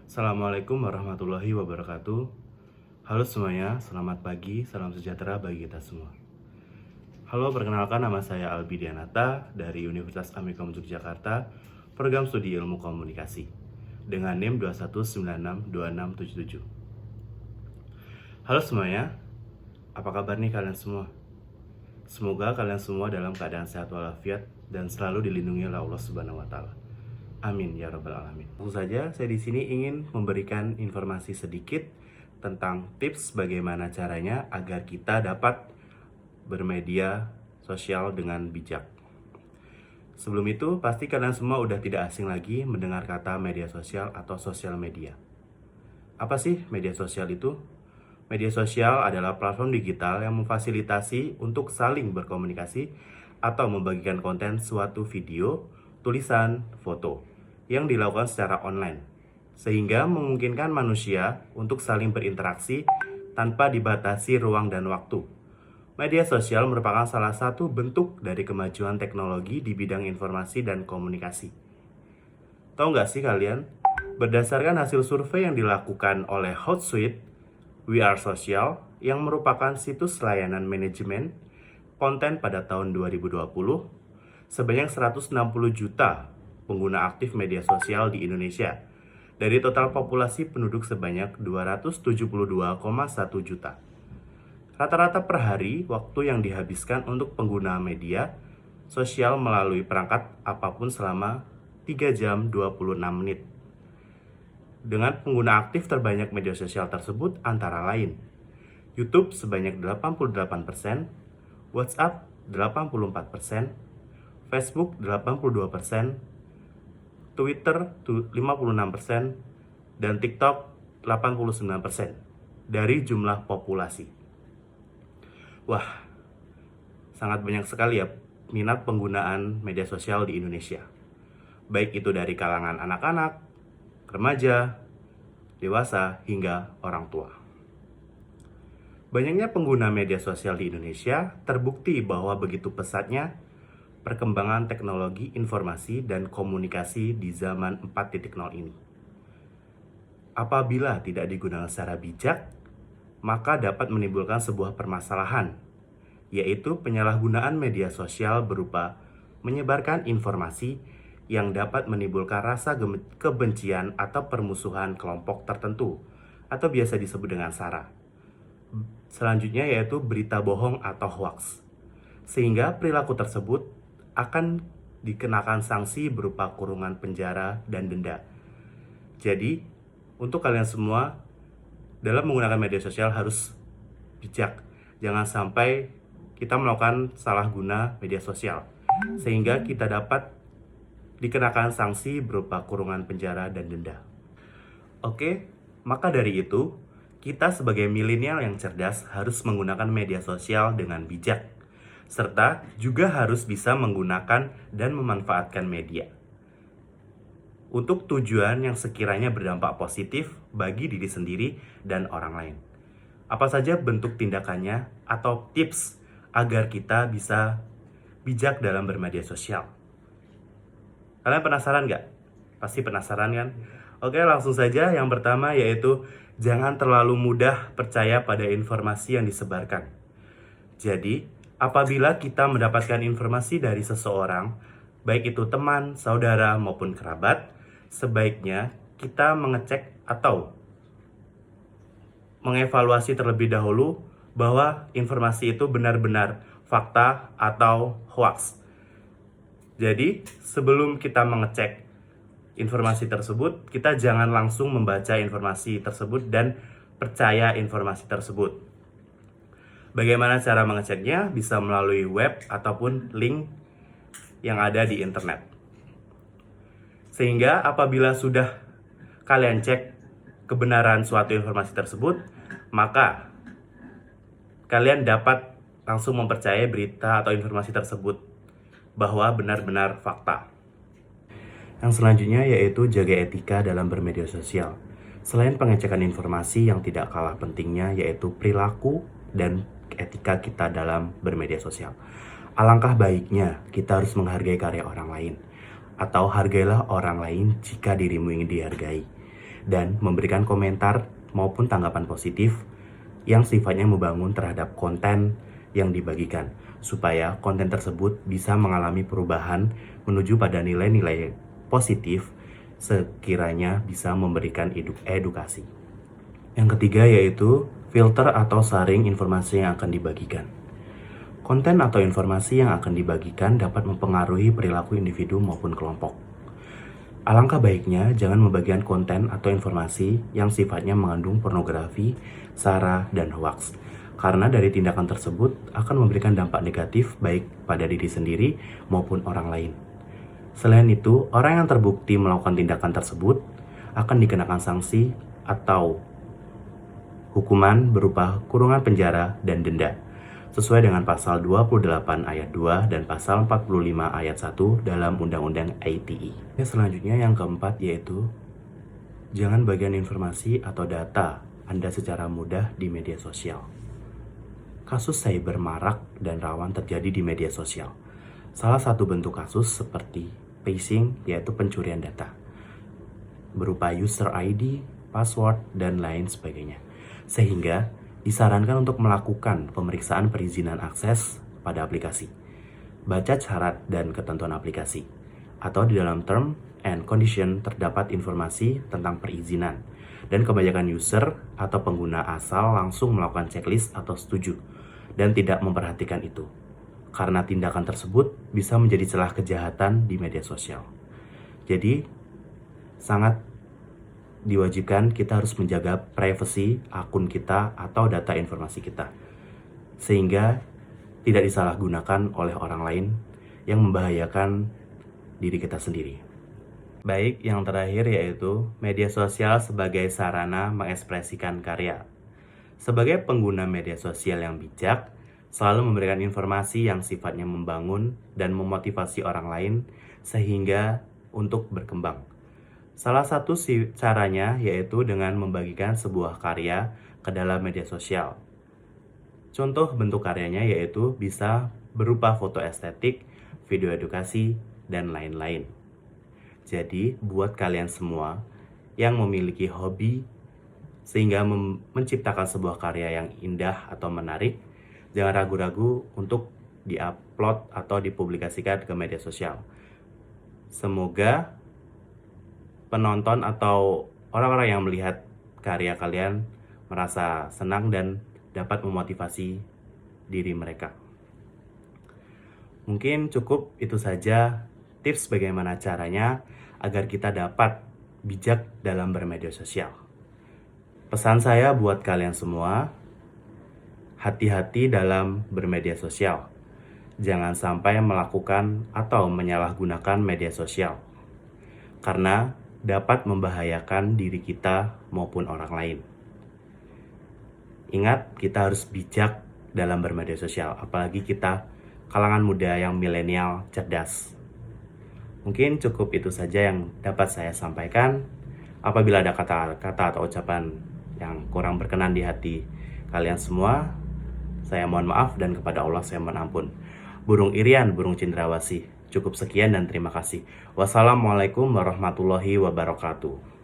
Assalamualaikum warahmatullahi wabarakatuh. Halo semuanya, selamat pagi, salam sejahtera bagi kita semua. Halo, perkenalkan nama saya Albi Dianata dari Universitas Amikom Yogyakarta, program studi ilmu komunikasi, dengan NIM 21962677. Halo semuanya, apa kabar nih kalian semua? Semoga kalian semua dalam keadaan sehat walafiat dan selalu dilindungi oleh Allah Subhanahu wa Ta'ala. Amin ya rabbal alamin. Langsung saja, saya di sini ingin memberikan informasi sedikit tentang tips bagaimana caranya agar kita dapat bermedia sosial dengan bijak. Sebelum itu, pasti kalian semua udah tidak asing lagi mendengar kata media sosial atau sosial media. Apa sih media sosial itu? Media sosial adalah platform digital yang memfasilitasi untuk saling berkomunikasi atau membagikan konten suatu video, tulisan, foto yang dilakukan secara online, sehingga memungkinkan manusia untuk saling berinteraksi tanpa dibatasi ruang dan waktu. Media sosial merupakan salah satu bentuk dari kemajuan teknologi di bidang informasi dan komunikasi. Tahu nggak sih kalian? Berdasarkan hasil survei yang dilakukan oleh Hootsuite, We Are Social, yang merupakan situs layanan manajemen konten pada tahun 2020, sebanyak 160 juta pengguna aktif media sosial di Indonesia, dari total populasi penduduk sebanyak 272,1 juta. Rata-rata per hari, waktu yang dihabiskan untuk pengguna media sosial melalui perangkat apapun selama 3 jam 26 menit. Dengan pengguna aktif terbanyak media sosial tersebut antara lain YouTube sebanyak 88%, WhatsApp 84%, Facebook 82%, Twitter 56%, dan TikTok 89% dari jumlah populasi. Wah, sangat banyak sekali ya minat penggunaan media sosial di Indonesia. Baik itu dari kalangan anak-anak, remaja, dewasa, hingga orang tua. Banyaknya pengguna media sosial di Indonesia terbukti bahwa begitu pesatnya perkembangan teknologi informasi dan komunikasi di zaman 4.0 ini. Apabila tidak digunakan secara bijak, maka dapat menimbulkan sebuah permasalahan, yaitu penyalahgunaan media sosial berupa menyebarkan informasi yang dapat menimbulkan rasa kebencian atau permusuhan kelompok tertentu, atau biasa disebut dengan SARA. Selanjutnya yaitu berita bohong atau hoax, sehingga perilaku tersebut akan dikenakan sanksi berupa kurungan penjara dan denda. Jadi, untuk kalian semua, dalam menggunakan media sosial harus bijak. Jangan sampai kita melakukan salah guna media sosial, sehingga kita dapat dikenakan sanksi berupa kurungan penjara dan denda. Oke, maka dari itu, kita sebagai milenial yang cerdas harus menggunakan media sosial dengan bijak, serta juga harus bisa menggunakan dan memanfaatkan media untuk tujuan yang sekiranya berdampak positif bagi diri sendiri dan orang lain. Apa saja bentuk tindakannya atau tips agar kita bisa bijak dalam bermedia sosial? Kalian penasaran nggak? Pasti penasaran kan? Oke, langsung saja. Yang pertama yaitu jangan terlalu mudah percaya pada informasi yang disebarkan. Jadi, apabila kita mendapatkan informasi dari seseorang, baik itu teman, saudara, maupun kerabat, sebaiknya kita mengecek atau mengevaluasi terlebih dahulu bahwa informasi itu benar-benar fakta atau hoax. Jadi, sebelum kita mengecek informasi tersebut, kita jangan langsung membaca informasi tersebut dan percaya informasi tersebut. Bagaimana cara mengeceknya? Bisa melalui web ataupun link yang ada di internet. Sehingga apabila sudah kalian cek kebenaran suatu informasi tersebut, maka kalian dapat langsung mempercayai berita atau informasi tersebut bahwa benar-benar fakta. Yang selanjutnya yaitu jaga etika dalam bermedia sosial. Selain pengecekan informasi, yang tidak kalah pentingnya yaitu perilaku dan etika kita dalam bermedia sosial. Alangkah baiknya kita harus menghargai karya orang lain, atau hargailah orang lain jika dirimu ingin dihargai. dan memberikan komentar maupun tanggapan positif yang sifatnya membangun terhadap konten yang dibagikan, supaya konten tersebut bisa mengalami perubahan menuju pada nilai-nilai positif sekiranya bisa memberikan edukasi. Yang ketiga yaitu filter atau saring informasi yang akan dibagikan. Konten atau informasi yang akan dibagikan dapat mempengaruhi perilaku individu maupun kelompok. Alangkah baiknya jangan membagikan konten atau informasi yang sifatnya mengandung pornografi, sara, dan hoaks. Karena dari tindakan tersebut akan memberikan dampak negatif baik pada diri sendiri maupun orang lain. Selain itu, orang yang terbukti melakukan tindakan tersebut akan dikenakan sanksi atau hukuman berupa kurungan penjara dan denda, sesuai dengan pasal 28 ayat 2 dan pasal 45 ayat 1 dalam Undang-Undang ITE. Selanjutnya yang keempat yaitu jangan bagikan informasi atau data Anda secara mudah di media sosial. Kasus cyber marak dan rawan terjadi di media sosial. Salah satu bentuk kasus seperti phishing yaitu pencurian data berupa user ID, password, dan lain sebagainya. Sehingga disarankan untuk melakukan pemeriksaan perizinan akses pada aplikasi, baca syarat dan ketentuan aplikasi, atau di dalam term and condition terdapat informasi tentang perizinan, dan kebanyakan user atau pengguna asal langsung melakukan checklist atau setuju, dan tidak memperhatikan itu, karena tindakan tersebut bisa menjadi celah kejahatan di media sosial. Jadi, sangat diwajibkan kita harus menjaga privasi akun kita atau data informasi kita, sehingga tidak disalahgunakan oleh orang lain yang membahayakan diri kita sendiri. Baik, yang terakhir yaitu media sosial sebagai sarana mengekspresikan karya. Sebagai pengguna media sosial yang bijak, selalu memberikan informasi yang sifatnya membangun dan memotivasi orang lain sehingga untuk berkembang. Salah satu caranya yaitu dengan membagikan sebuah karya ke dalam media sosial. Contoh bentuk karyanya yaitu bisa berupa foto estetik, video edukasi, dan lain-lain. Jadi, buat kalian semua yang memiliki hobi sehingga menciptakan sebuah karya yang indah atau menarik, jangan ragu-ragu untuk diupload atau dipublikasikan ke media sosial. Semoga penonton atau orang-orang yang melihat karya kalian merasa senang dan dapat memotivasi diri mereka. Mungkin cukup itu saja tips bagaimana caranya agar kita dapat bijak dalam bermedia sosial. Pesan saya buat kalian semua, hati-hati dalam bermedia sosial. Jangan sampai melakukan atau menyalahgunakan media sosial, karena dapat membahayakan diri kita maupun orang lain. Ingat, kita harus bijak dalam bermedia sosial, apalagi kita kalangan muda yang milenial cerdas. Mungkin cukup itu saja yang dapat saya sampaikan. Apabila ada kata-kata atau ucapan yang kurang berkenan di hati kalian semua, saya mohon maaf dan kepada Allah saya mohon ampun. Burung Irian, burung cendrawasih. Cukup sekian dan terima kasih. Wassalamualaikum warahmatullahi wabarakatuh.